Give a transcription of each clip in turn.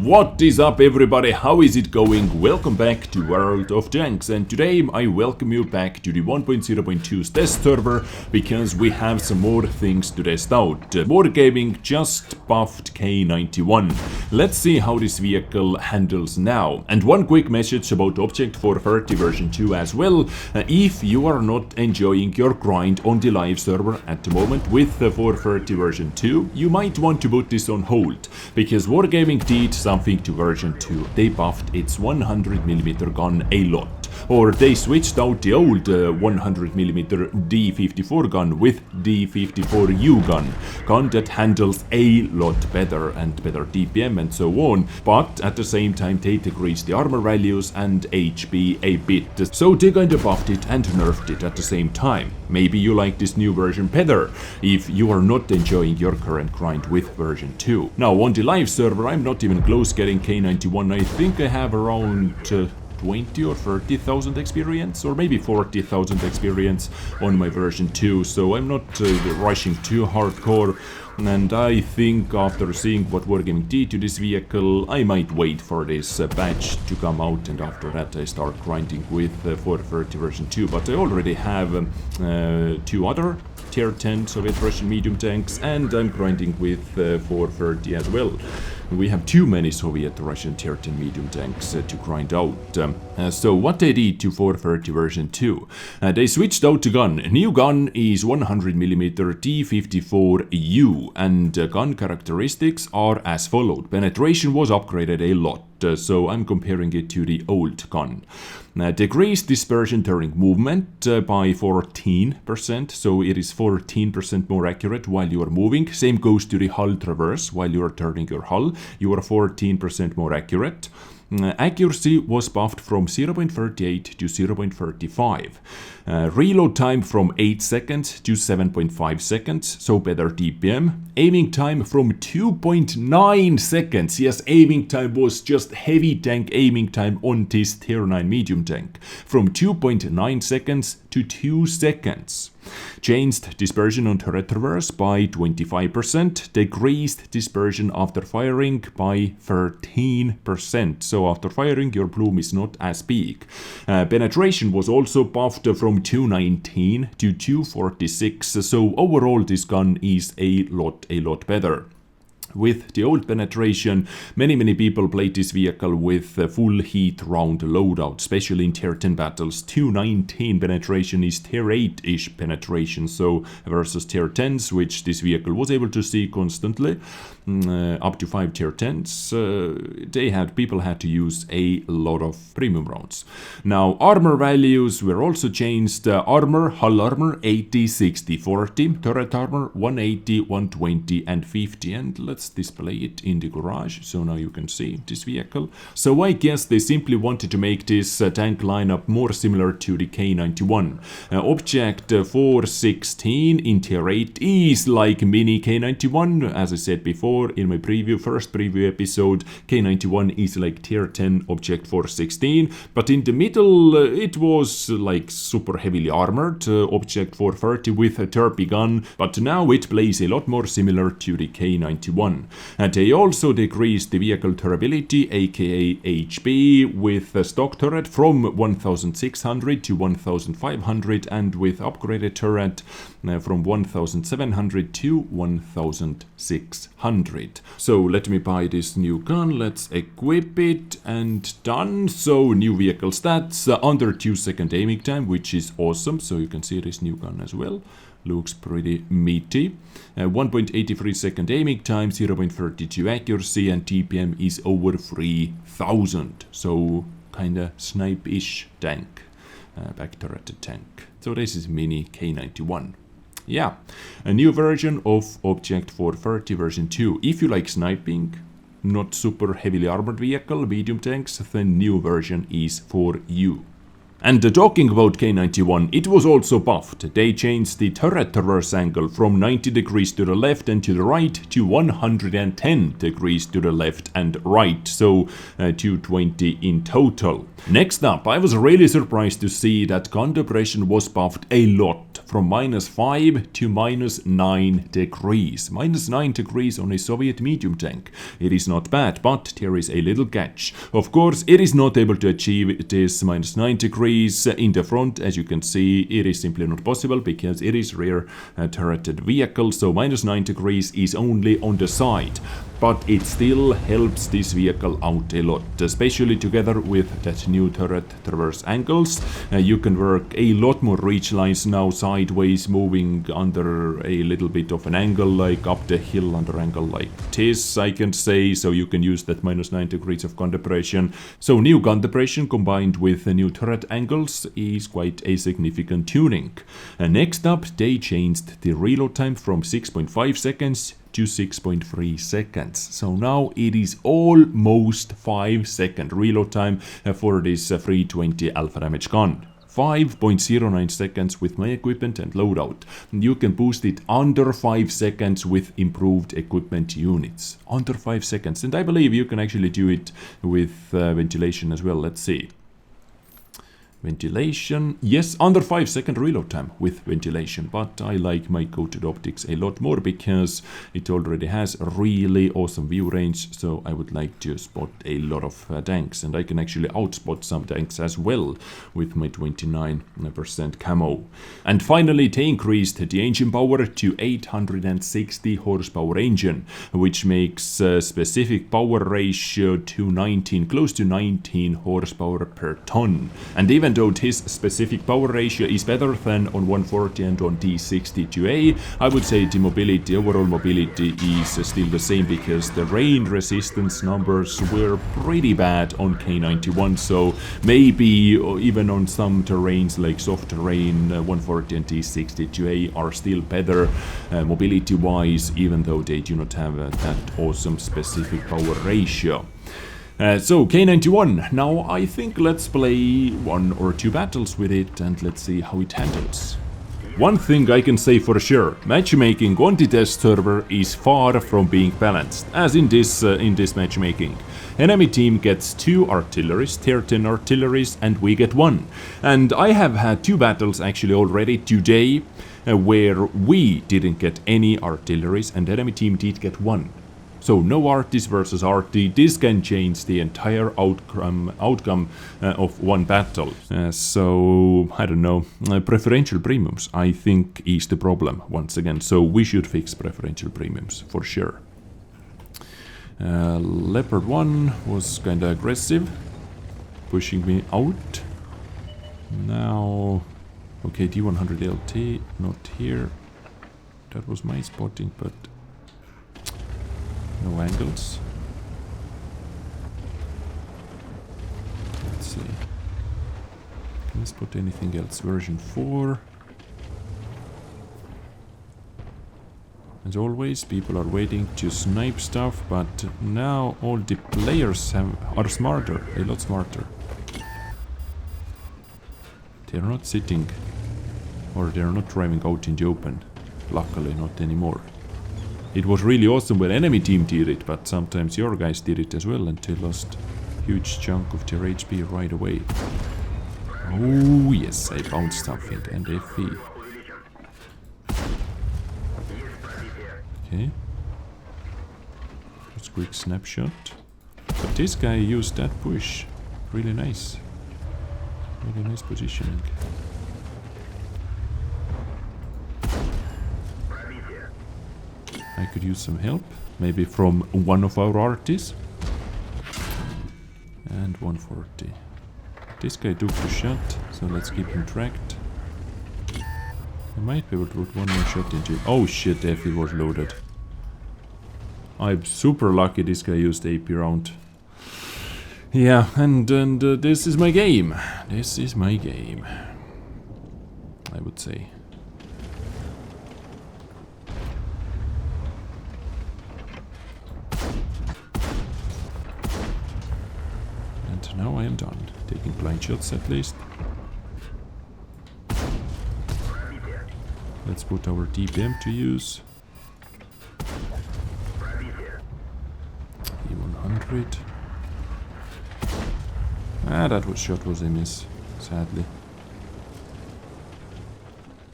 What is up everybody, how is it going? Welcome back to World of Tanks, and today I welcome you back to the 1.0.2's test server because we have some more things to test out. Wargaming just buffed K-91. Let's see how this vehicle handles now. And one quick message about Object 430 version 2 as well. If you are not enjoying your grind on the live server at the moment with the 430 version 2, you might want to put this on hold, because Wargaming did something to version 2. They buffed its 100mm gun a lot. Or they switched out the old 100mm D54 gun with D54U gun that handles a lot better and better DPM and so on, but at the same time they decreased the armor values and HP a bit, so they kinda buffed it and nerfed it at the same time. Maybe you like this new version better if you are not enjoying your current grind with version 2. Now on the live server I'm not even close getting K-91. I think I have around 20 or 30,000 experience, or maybe 40,000 experience on my version 2, so I'm not rushing too hardcore, and I think after seeing what Wargaming did to this vehicle, I might wait for this patch to come out, and after that I start grinding with 430 version 2, but I already have 2 other tier 10 Soviet Russian medium tanks, and I'm grinding with 430 as well. We have too many Soviet Russian tier 10 medium tanks to grind out. So what they did to 430 version 2? They switched out the gun. New gun is 100mm D54U, and gun characteristics are as followed. Penetration was upgraded a lot, so I'm comparing it to the old gun. Decreased dispersion during movement by 14%, so it is 14% more accurate while you are moving. Same goes to the hull traverse. While you are turning your hull, you are 14% more accurate. Accuracy was buffed from 0.38 to 0.35. Reload time from 8 seconds to 7.5 seconds, so better DPM. Aiming time from 2.9 seconds. Yes, aiming time was just heavy tank aiming time on this tier 9 medium tank. From 2.9 seconds to 2 seconds. Changed dispersion on turret traverse by 25%, decreased dispersion after firing by 13%, so after firing your plume is not as big. Penetration was also buffed from 219 to 246, so overall this gun is a lot better. With the old penetration, many people played this vehicle with full heat round loadout, especially in tier 10 battles. 219 penetration is tier 8-ish penetration, so versus tier 10s, which this vehicle was able to see constantly, up to 5 tier 10s, people had to use a lot of premium rounds. Now armor values were also changed. Hull armor 80, 60, 40, turret armor 180, 120 and 50, and let's display it in the garage, so now you can see this vehicle. So I guess they simply wanted to make this tank lineup more similar to the K-91. Object 416 in tier 8 is like mini K-91. As I said before in my first preview episode, K-91 is like tier 10 Object 416, but in the middle it was like super heavily armored Object 430 with a Terpy gun, but now it plays a lot more similar to the K-91. And they also decreased the vehicle durability, aka HP, with a stock turret from 1600 to 1500, and with upgraded turret from 1700 to 1600. So let me buy this new gun, let's equip it, and done. So new vehicle stats, under 2 second aiming time, which is awesome, so you can see this new gun as well. Looks pretty meaty. 1.83 second aiming time, 0.32 accuracy, and TPM is over 3000. So kinda snipe-ish tank. Back turreted tank. So this is mini K-91. Yeah, a new version of Object 430 version 2. If you like sniping, not super heavily armored vehicle, medium tanks, then new version is for you. And talking about K-91, it was also buffed. They changed the turret traverse angle from 90 degrees to the left and to the right to 110 degrees to the left and right, so 220 in total. Next up, I was really surprised to see that gun depression was buffed a lot. from -5 to -9 degrees. -9 degrees on a Soviet medium tank. It is not bad, but there is a little catch. Of course, it is not able to achieve this -9 degrees in the front. As you can see, it is simply not possible because it is rear turreted vehicle, so -9 degrees is only on the side. But it still helps this vehicle out a lot, especially together with that new turret traverse angles. You can work a lot more reach lines now sideways, moving under a little bit of an angle, like up the hill under angle like this, I can say. So you can use that -9 degrees of gun depression. So new gun depression combined with the new turret angles is quite a significant tuning. Next up, they changed the reload time from 6.5 seconds to 6.3 seconds. So now it is almost 5-second reload time for this 320 alpha damage gun. 5.09 seconds with my equipment and loadout. You can boost it under 5 seconds with improved equipment units. Under 5 seconds. And I believe you can actually do it with ventilation as well. Let's see. Ventilation, yes, under 5-second reload time with ventilation, but I like my coated optics a lot more because it already has a really awesome view range, so I would like to spot a lot of tanks, and I can actually outspot some tanks as well with my 29% camo. And finally, they increased the engine power to 860 horsepower engine, which makes specific power ratio to 19, close to 19 horsepower per ton. And even though this specific power ratio is better than on 140 and on D62A, I would say the mobility, overall mobility is still the same because the rain resistance numbers were pretty bad on K-91, so maybe even on some terrains like soft terrain, 140 and D62A are still better mobility wise, even though they do not have that awesome specific power ratio. So K-91, now I think let's play 1 or 2 battles with it and let's see how it handles. One thing I can say for sure, matchmaking on the test server is far from being balanced, as in this matchmaking. Enemy team gets 2 artilleries, tier 10 artilleries, and we get 1. And I have had 2 battles actually already today, where we didn't get any artilleries and enemy team did get 1. So no artist versus arty, this can change the entire outcome of one battle. So, I don't know, preferential premiums I think is the problem once again. So we should fix preferential premiums for sure. Leopard 1 was kinda aggressive, pushing me out. Now, okay, D100 LT, not here. That was my spotting, but no angles. Let's see. Can I spot anything else? Version 4. As always, people are waiting to snipe stuff, but now all the players are smarter, a lot smarter. They're not sitting, or they're not driving out in the open. Luckily, not anymore. It was really awesome when enemy team did it, but sometimes your guys did it as well and they lost a huge chunk of their HP right away. Oh yes, I bounced something and FE. Okay. Just a quick snapshot. But this guy used that push. Really nice. Really nice positioning. I could use some help, maybe from one of our artists. And 140. This guy took the shot, so let's keep him tracked. I might be able to put one more shot into it. Oh shit, FE was loaded. I'm super lucky this guy used AP round. Yeah, and this is my game. This is my game, I would say. Now I am done. Taking blind shots at least. Let's put our DPM to use. E100. Ah, that shot was a miss, sadly.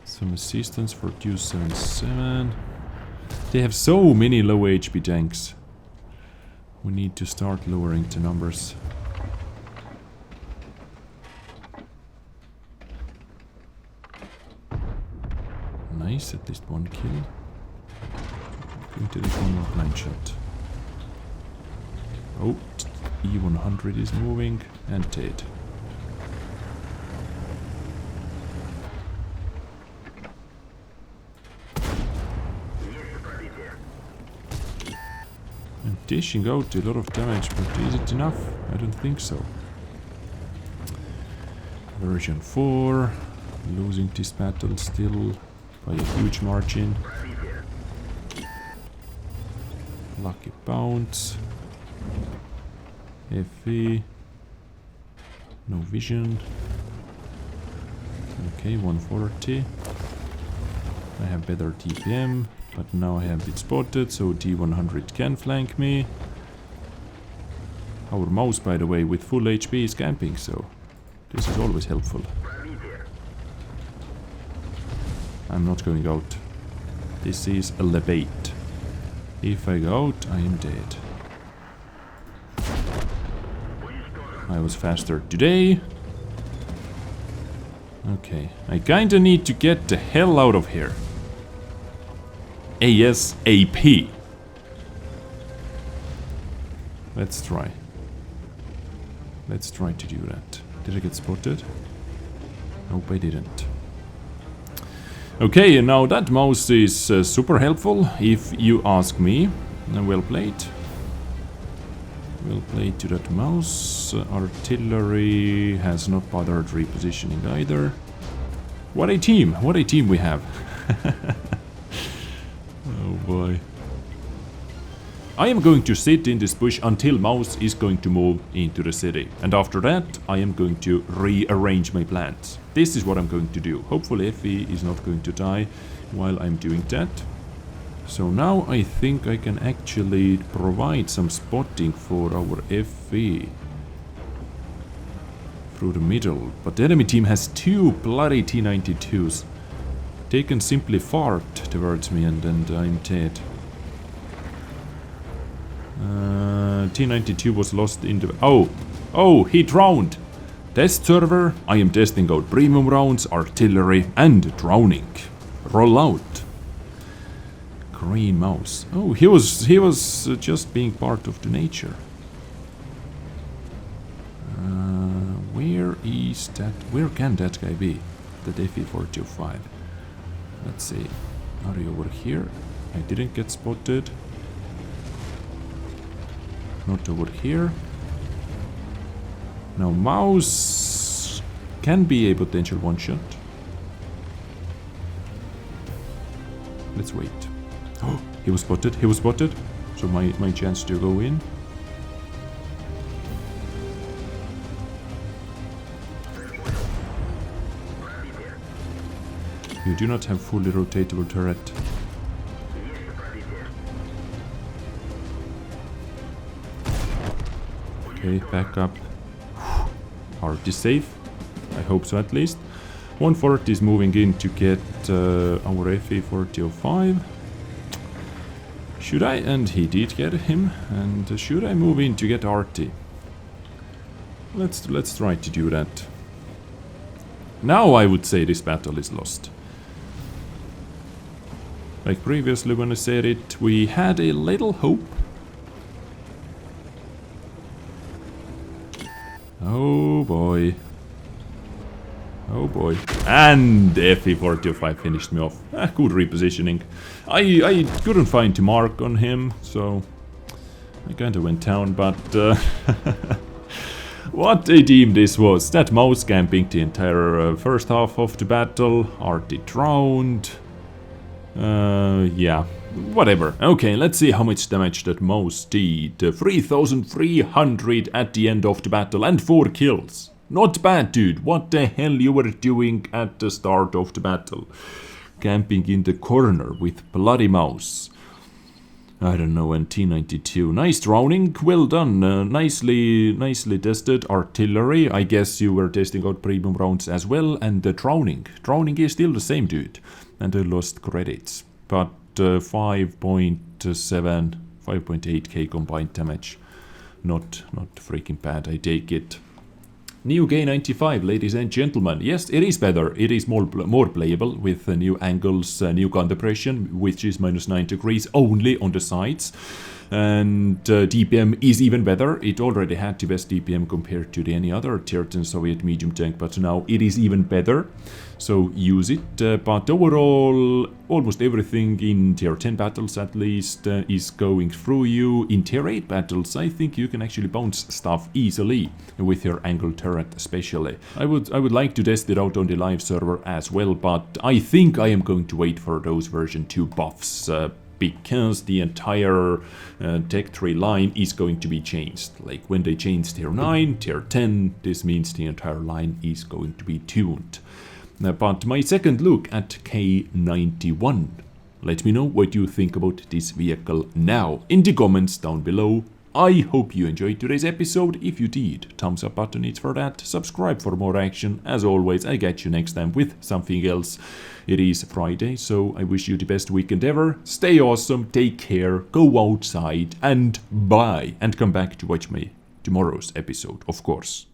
So Some assistance for 277. They have so many low HP tanks. We need to start lowering the numbers. Nice, at least one kill. Going to this one more blind shot. Oh, E100 is moving and dead. I'm dishing out a lot of damage, but is it enough? I don't think so. Version 4, losing this battle still by a huge margin. Lucky bounce. FE. No vision. Okay, 140. I have better TPM, but now I have it spotted, so T100 can flank me. Our mouse, by the way, with full HP is camping, so this is always helpful. I'm not going out. This is a debate. If I go out, I am dead. I was faster today. Okay, I kinda need to get the hell out of here. ASAP. Let's try. Let's try to do that. Did I get spotted? Nope, I didn't. Okay, and now that mouse is super helpful, if you ask me. Well played. Well played to that mouse. Artillery has not bothered repositioning either. What a team! What a team we have! Oh boy. I am going to sit in this bush until mouse is going to move into the city. And after that, I am going to rearrange my plans. This is what I'm going to do. Hopefully FE is not going to die while I'm doing that. So now I think I can actually provide some spotting for our FE through the middle. But the enemy team has two bloody T-92s. They can simply fart towards me and I'm dead. T-92 was lost in the... Oh, he drowned! Test server, I am testing out premium rounds, artillery and drowning. Roll out. Green mouse. Oh, he was just being part of the nature. Where is that? Where can that guy be? The FE425. Let's see. Are you over here? I didn't get spotted. Not over here. Now mouse can be a potential one shot. Let's wait. Oh, he was spotted. He was spotted. So my chance to go in. You do not have fully rotatable turret. Okay, back up. Heart is safe. I hope so at least. 140 is moving in to get our FE405. Should I? And he did get him. And should I move in to get RT? Let's try to do that. Now I would say this battle is lost. Like previously when I said it, we had a little hope. Oh boy. Oh boy. And FE425 finished me off. Good repositioning. I couldn't find the mark on him, so I kinda went down, but what a team this was. That mouse camping the entire first half of the battle. RT drowned. Yeah, whatever. Okay, let's see how much damage that mouse did. 3,300 at the end of the battle and 4 kills. Not bad, dude. What the hell you were doing at the start of the battle? Camping in the corner with bloody mouse. I don't know, and T-92. Nice drowning, well done, nicely tested. Artillery, I guess you were testing out premium rounds as well, and the drowning is still the same, dude. And I lost credits, but 5.7, 5.8k combined damage, not freaking bad, I take it. New K-95, ladies and gentlemen. Yes, it is better. It is more playable with new angles, new gun depression, which is -9 degrees only on the sides. And DPM is even better. It already had the best DPM compared to any other Tier 10 Soviet medium tank, but now it is even better. So use it. But overall, almost everything in Tier 10 battles at least is going through you. In Tier 8 battles, I think you can actually bounce stuff easily with your angle turret especially. I would like to test it out on the live server as well, but I think I am going to wait for those version 2 buffs. Because the entire Tech 3 line is going to be changed. Like when they change Tier 9, Tier 10, this means the entire line is going to be tuned. But my second look at K-91. Let me know what you think about this vehicle now in the comments down below. I hope you enjoyed today's episode. If you did, thumbs up button is for that. Subscribe for more action. As always, I catch you next time with something else. It is Friday, so I wish you the best weekend ever. Stay awesome, take care, go outside, and bye. And come back to watch my tomorrow's episode, of course.